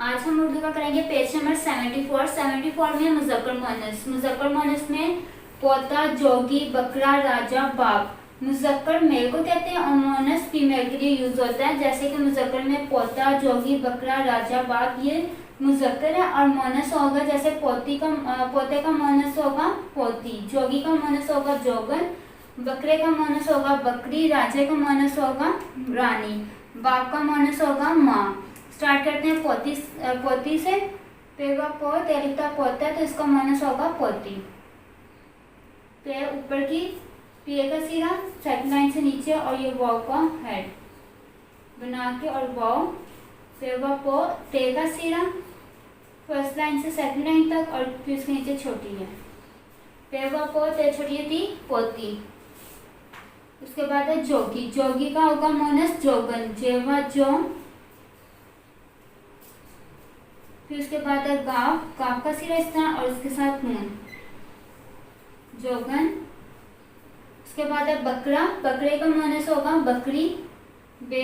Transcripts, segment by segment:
आज हम उर्दू का करेंगे पेज नंबर 74। 74 में मुज़क्कर मुअन्नस। मुज़क्कर मुअन्नस में पोता, जोगी, बकरा, राजा, बाप। मुज़क्कर मेल को कहते हैं और मुअन्नस फीमेल के लिए यूज होता है। जैसे कि मुज़क्कर में पोता, जोगी, बकरा, राजा, बाप ये मुज़क्कर है और मुअन्नस होगा जैसे पोते का मुअन्नस होगा पोती, जोगी का मुअन्नस होगा जोगन, बकरे का मुअन्नस होगा बकरी, राजे का मुअन्नस होगा रानी, बाप का मुअन्नस होगा माँ। स्टार्ट करते हैं पोती से। पेगा पो लिखता पोता है तो इसका मुअन्नस होगा पोती। पे ऊपर की पे का सिरा सेकंड लाइन से नीचे और ये वाव का हेड बना के और वाव पेगा पो ते का सिरा फर्स्ट लाइन से सेकंड लाइन तक और फिर इसके नीचे छोटी है। पेगा पो ते छोटी है ती पोती। उसके बाद है जोगी। जोगी का होगा मुअन्नस जोगन, जेवा जो। फिर उसके बाद है गाव, गाव का सिरा इस तरह और इसके साथ नून, जोगन। उसके बाद है बकरा, बकरे का मुअन्नस होगा बकरी, बे,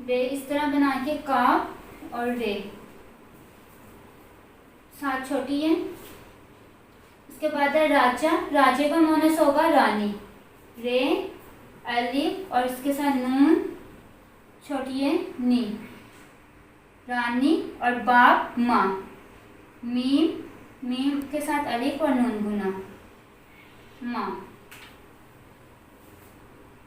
बे इस तरह बना के काफ और रे साथ छोटी है। उसके बाद है राजा, राजे का मुअन्नस होगा रानी, रे, अलिफ और इसके साथ नून छोटी है नी, रानी और बाप माँ, मीम, मीम के साथ अलिफ और नून गुना माँ।